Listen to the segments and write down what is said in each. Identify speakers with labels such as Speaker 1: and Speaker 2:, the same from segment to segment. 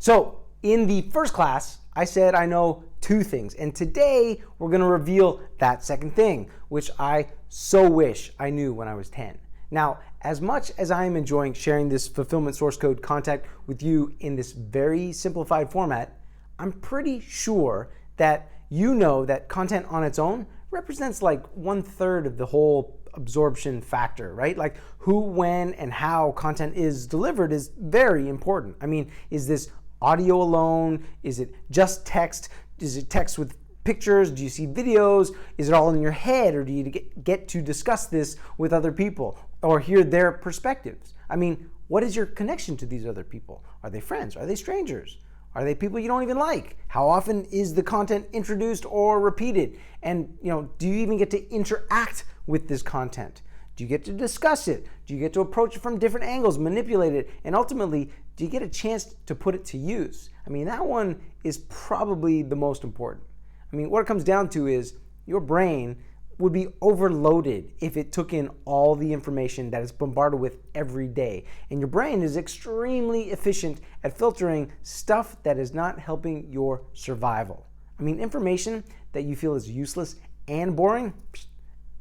Speaker 1: So in the first class, I said I know 2 things, and today we're going to reveal that second thing, which I so wish I knew when I was 10. Now, as much as I am enjoying sharing this fulfillment source code content with you in this very simplified format, I'm pretty sure that you know that content on its own represents like 1/3 of the whole absorption factor, right? Like who, when, and how content is delivered is very important. I mean, is this audio alone? Is it just text? Is it text with pictures? Do you see videos? Is it all in your head, or do you get to discuss this with other people or hear their perspectives? I mean, what is your connection to these other people? Are they friends? Are they strangers? Are they people you don't even like? How often is the content introduced or repeated? And do you even get to interact with this content? Do you get to discuss it? Do you get to approach it from different angles, manipulate it, and ultimately, do you get a chance to put it to use? I mean, that one is probably the most important. I mean, what it comes down to is your brain would be overloaded if it took in all the information that it's bombarded with every day. And your brain is extremely efficient at filtering stuff that is not helping your survival. I mean, information that you feel is useless and boring,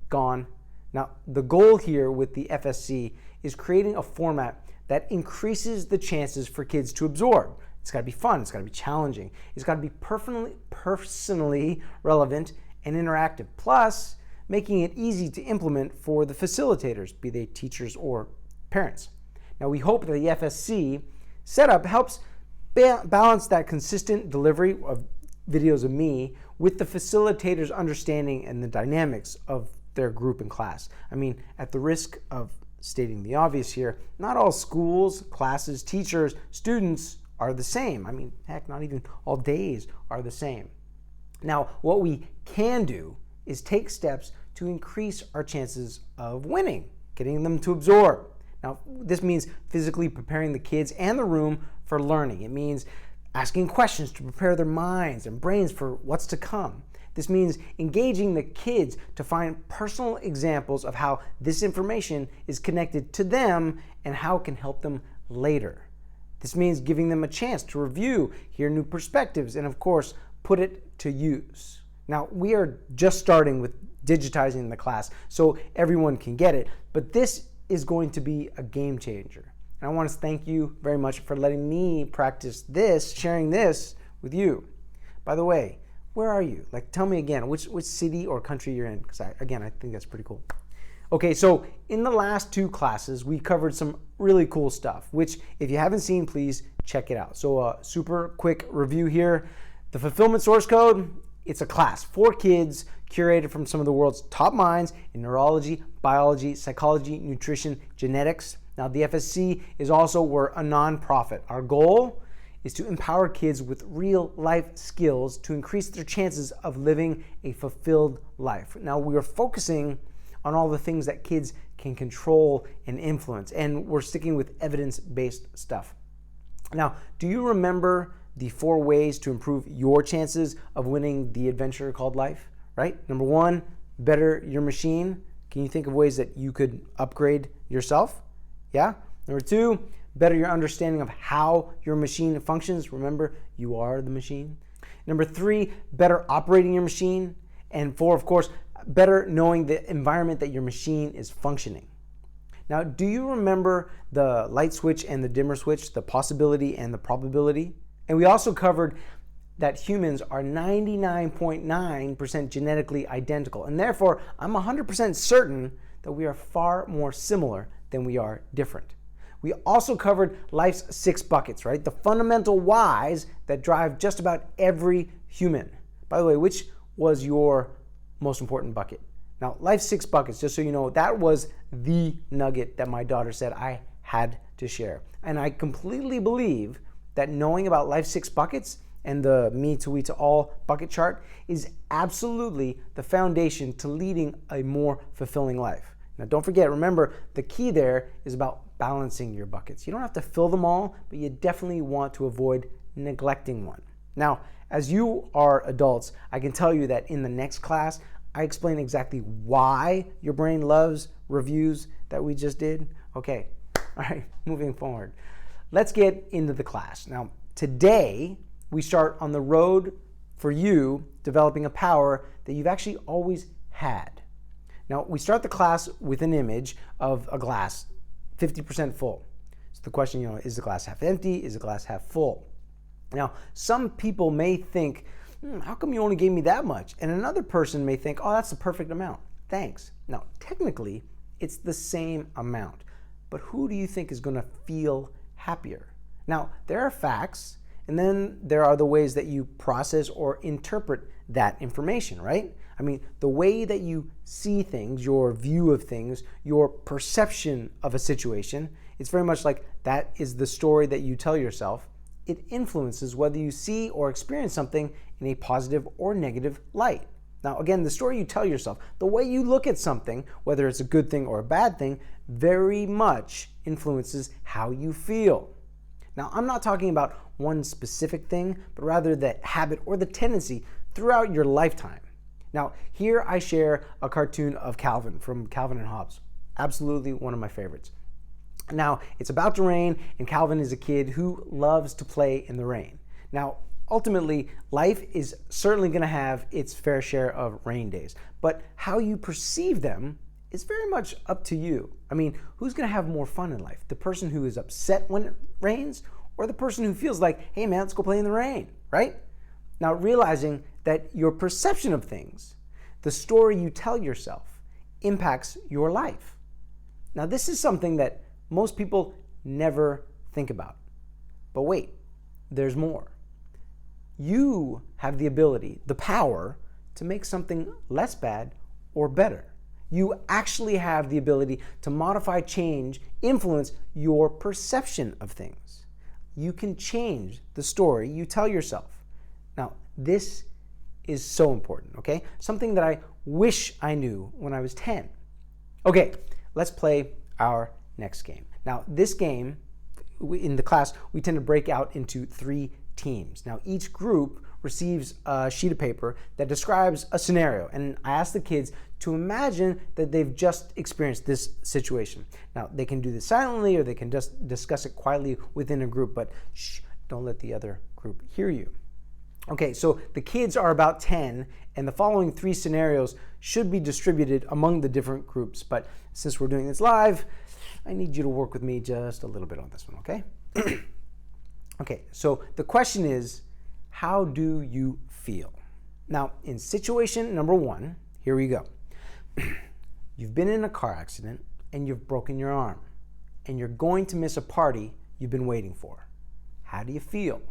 Speaker 1: gone. Now, the goal here with the FSC is creating a format that increases the chances for kids to absorb. It's got to be fun, it's got to be challenging, it's got to be personally relevant and interactive, plus making it easy to implement for the facilitators, be they teachers or parents. Now, we hope that the FSC setup helps balance that consistent delivery of videos of me with the facilitators' understanding and the dynamics of their group and class. I mean, at the risk of stating the obvious here, not all schools, classes, teachers, students are the same. I mean, heck, not even all days are the same. Now, what we can do is take steps to increase our chances of winning, getting them to absorb. Now, this means physically preparing the kids and the room for learning. It means asking questions to prepare their minds and brains for what's to come. This means engaging the kids to find personal examples of how this information is connected to them and how it can help them later. This means giving them a chance to review, hear new perspectives, and of course, put it to use. Now, we are just starting with digitizing the class so everyone can get it, but this is going to be a game changer. And I want to thank you very much for letting me practice this, sharing this with you. By the way, where are you? Like, tell me again, which city or country you're in, because I think that's pretty cool. Okay, so in the last 2 classes, we covered some really cool stuff, which if you haven't seen, please check it out. So a super quick review here. The Fulfillment Source Code, it's a class for kids curated from some of the world's top minds in neurology, biology, psychology, nutrition, genetics. Now, the FSC is also, we're a nonprofit. Our goal is to empower kids with real life skills to increase their chances of living a fulfilled life. Now, we are focusing on all the things that kids can control and influence, and we're sticking with evidence-based stuff. Now, do you remember the 4 ways to improve your chances of winning the adventure called life, right? Number 1, better your machine. Can you think of ways that you could upgrade yourself? Yeah? Number 2, better your understanding of how your machine functions. Remember, you are the machine. Number 3, better operating your machine. And 4, of course, better knowing the environment that your machine is functioning. Now, do you remember the light switch and the dimmer switch, the possibility and the probability? And we also covered that humans are 99.9% genetically identical. And therefore, I'm 100% certain that we are far more similar than we are different. We also covered life's 6 buckets, right? The fundamental whys that drive just about every human. By the way, which was your most important bucket? Now, life's 6 buckets, just so you know, that was the nugget that my daughter said I had to share. And I completely believe that knowing about life's 6 buckets and the me to we to all bucket chart is absolutely the foundation to leading a more fulfilling life. Now, don't forget, remember, the key there is about balancing your buckets. You don't have to fill them all, but you definitely want to avoid neglecting one. Now, as you are adults, I can tell you that in the next class, I explain exactly why your brain loves reviews that we just did. Okay, all right, moving forward. Let's get into the class. Now, today we start on the road for you developing a power that you've actually always had. Now, we start the class with an image of a glass 50% full. So the question, is the glass half empty? Is the glass half full? Now, some people may think, how come you only gave me that much? And another person may think, oh, that's the perfect amount. Thanks. Now, technically, it's the same amount. But who do you think is going to feel happier? Now, there are facts, and then there are the ways that you process or interpret that information, right? I mean, the way that you see things, your view of things, your perception of a situation, it's very much like that is the story that you tell yourself. It influences whether you see or experience something in a positive or negative light. Now, again, the story you tell yourself, the way you look at something, whether it's a good thing or a bad thing, very much influences how you feel. Now, I'm not talking about one specific thing, but rather the habit or the tendency throughout your lifetime. Now, here I share a cartoon of Calvin from Calvin and Hobbes. Absolutely one of my favorites. Now, it's about to rain, and Calvin is a kid who loves to play in the rain. Now, ultimately, life is certainly going to have its fair share of rain days, but how you perceive them is very much up to you. I mean, who's going to have more fun in life? The person who is upset when it rains, or the person who feels like, hey man, let's go play in the rain, right? Now, realizing that your perception of things, the story you tell yourself, impacts your life. Now, this is something that most people never think about. But wait, there's more. You have the ability, the power, to make something less bad or better. You actually have the ability to modify, change, influence your perception of things. You can change the story you tell yourself. Now, this is so important, okay? Something that I wish I knew when I was 10. Okay, let's play our next game. Now, this game, in the class, we tend to break out into 3 teams. Now, each group receives a sheet of paper that describes a scenario, and I ask the kids to imagine that they've just experienced this situation. Now, they can do this silently, or they can just discuss it quietly within a group, but shh, don't let the other group hear you. Okay, so the kids are about 10, and the following 3 scenarios should be distributed among the different groups, but since we're doing this live, I need you to work with me just a little bit on this one, okay? Okay, so the question is, how do you feel? Now, in situation number 1, here we go. You've been in a car accident and you've broken your arm, and you're going to miss a party you've been waiting for. How do you feel?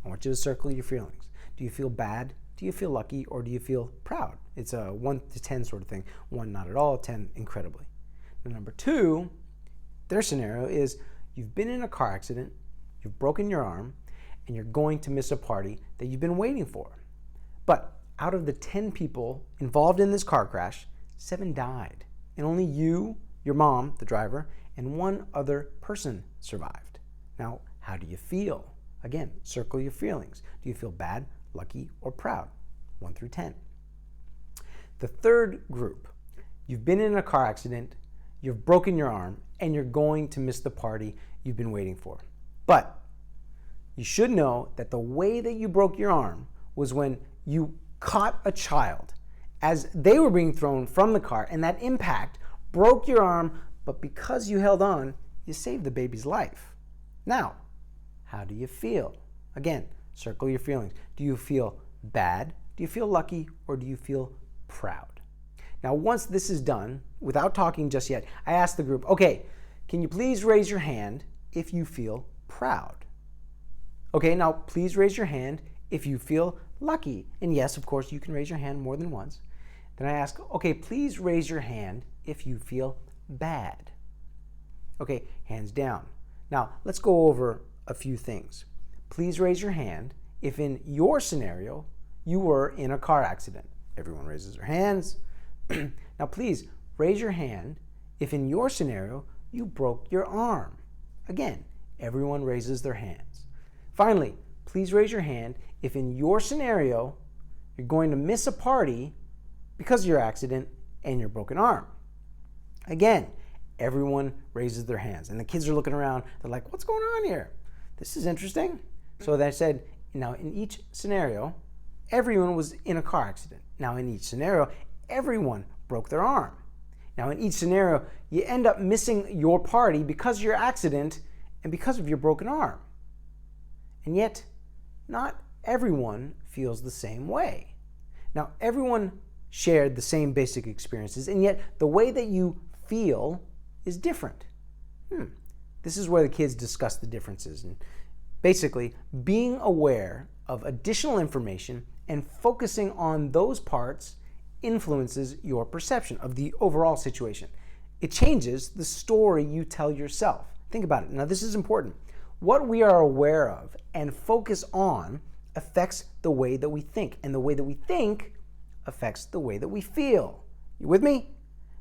Speaker 1: I want you to circle your feelings. Do you feel bad? Do you feel lucky? Or do you feel proud? It's a 1 to 10 sort of thing. 1, not at all. 10, incredibly. Now, number 2, their scenario is you've been in a car accident, you've broken your arm, and you're going to miss a party that you've been waiting for. But out of the 10 people involved in this car crash, 7 died. And only you, your mom, the driver, and 1 other person survived. Now, how do you feel? Again, circle your feelings. Do you feel bad, lucky, or proud? 1 through 10. The third group, you've been in a car accident, you've broken your arm, and you're going to miss the party you've been waiting for. But you should know that the way that you broke your arm was when you caught a child as they were being thrown from the car, and that impact broke your arm, but because you held on, you saved the baby's life. Now, how do you feel? Again, circle your feelings. Do you feel bad? Do you feel lucky? Or do you feel proud? Now, once this is done, without talking just yet, I ask the group, okay, can you please raise your hand if you feel proud? Okay, now please raise your hand if you feel lucky. And yes, of course, you can raise your hand more than once. Then I ask, okay, please raise your hand if you feel bad. Okay, hands down. Now, let's go over a few things. Please raise your hand if in your scenario you were in a car accident. Everyone raises their hands. Now, please raise your hand if in your scenario you broke your arm. Again, everyone raises their hands. Finally, please raise your hand if in your scenario you're going to miss a party because of your accident and your broken arm. Again, everyone raises their hands, and the kids are looking around. They're like, what's going on here? This is interesting. So they said, now in each scenario, everyone was in a car accident. Now in each scenario, everyone broke their arm. Now in each scenario, you end up missing your party because of your accident and because of your broken arm. And yet, not everyone feels the same way. Now everyone shared the same basic experiences, and yet the way that you feel is different. This is where the kids discuss the differences. And basically, being aware of additional information and focusing on those parts influences your perception of the overall situation. It changes the story you tell yourself. Think about it. Now, this is important. What we are aware of and focus on affects the way that we think, and the way that we think affects the way that we feel. You with me?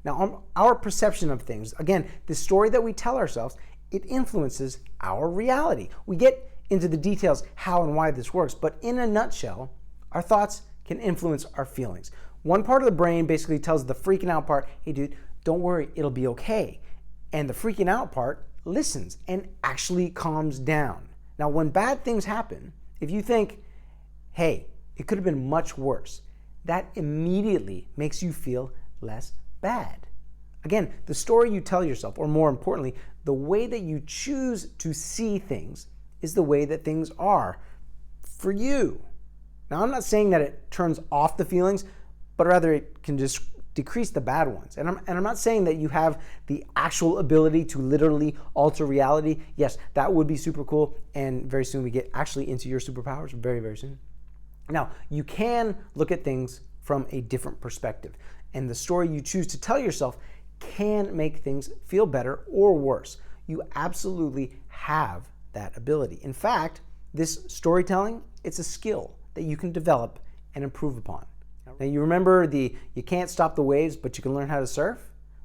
Speaker 1: Now, our perception of things, again, the story that we tell ourselves, it influences our reality. We get into the details how and why this works, but in a nutshell, our thoughts can influence our feelings. One part of the brain basically tells the freaking out part, hey dude, don't worry, it'll be okay. And the freaking out part listens and actually calms down. Now, when bad things happen, if you think, hey, it could have been much worse, that immediately makes you feel less bad. Again, the story you tell yourself, or more importantly, the way that you choose to see things is the way that things are for you. Now, I'm not saying that it turns off the feelings, but rather it can just decrease the bad ones. And I'm not saying that you have the actual ability to literally alter reality. Yes, that would be super cool, and very soon we get actually into your superpowers, very, very soon. Now, you can look at things from a different perspective, and the story you choose to tell yourself can make things feel better or worse. You absolutely have that ability. In fact, this storytelling, it's a skill that you can develop and improve upon. Now, you remember you can't stop the waves, but you can learn how to surf?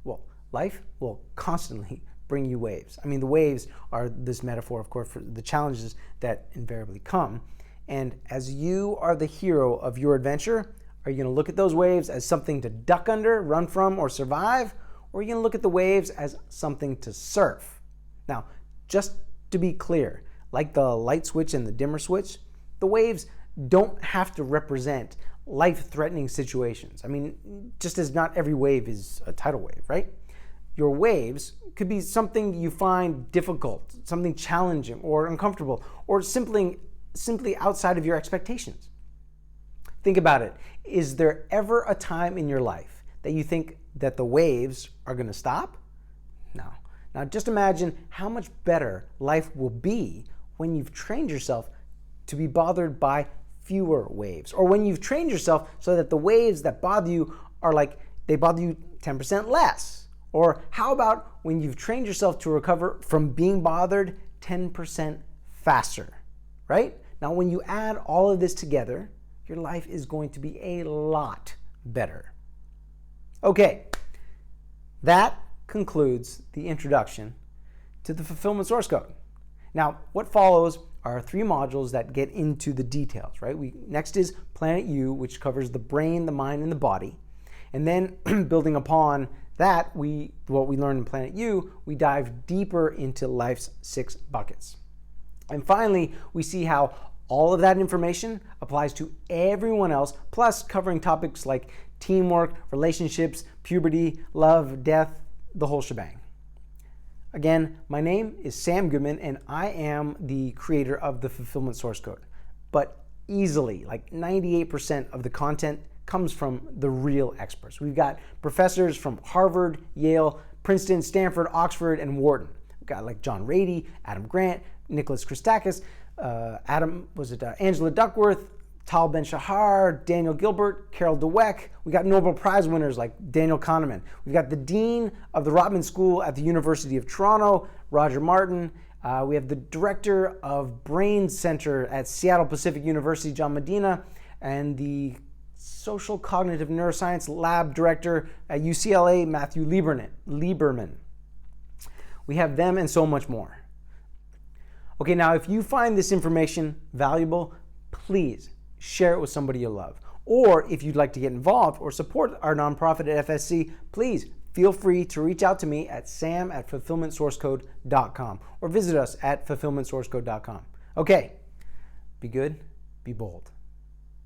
Speaker 1: Well, life will constantly bring you waves. I mean, the waves are this metaphor, of course, for the challenges that invariably come. And as you are the hero of your adventure, are you going to look at those waves as something to duck under, run from, or survive? Or are you going to look at the waves as something to surf? Now, just to be clear, like the light switch and the dimmer switch, the waves don't have to represent life-threatening situations. I mean, just as not every wave is a tidal wave, right? Your waves could be something you find difficult, something challenging or uncomfortable, or simply outside of your expectations. Think about it. Is there ever a time in your life that you think that the waves are going to stop? No. Now just imagine how much better life will be when you've trained yourself to be bothered by fewer waves, or when you've trained yourself so that the waves that bother you are like they bother you 10% less. Or how about when you've trained yourself to recover from being bothered 10% faster, right? Now, when you add all of this together, your life is going to be a lot better. Okay, that concludes the introduction to the Fulfillment Source Code. Now, what follows are 3 modules that get into the details, right? Next is Planet U, which covers the brain, the mind, and the body. And then building upon that, what we learned in Planet U, we dive deeper into life's 6 buckets. And finally, we see how all of that information applies to everyone else, plus covering topics like teamwork, relationships, puberty, love, death, the whole shebang. Again, my name is Sam Goodman, and I am the creator of the Fulfillment Source Code. But easily, like 98% of the content comes from the real experts. We've got professors from Harvard, Yale, Princeton, Stanford, Oxford, and Wharton. We've got like John Rady, Adam Grant, Nicholas Christakis, Angela Duckworth, Tal Ben-Shahar, Daniel Gilbert, Carol Dweck. We got Nobel Prize winners like Daniel Kahneman. We've got the Dean of the Rotman School at the University of Toronto, Roger Martin. We have the Director of Brain Center at Seattle Pacific University, John Medina, and the Social Cognitive Neuroscience Lab Director at UCLA, Matthew Lieberman. We have them and so much more. Okay, now if you find this information valuable, please share it with somebody you love. Or if you'd like to get involved or support our nonprofit at FSC, please feel free to reach out to me at sam@fulfillmentsourcecode.com or visit us at fulfillmentsourcecode.com. Okay, Be good, be bold.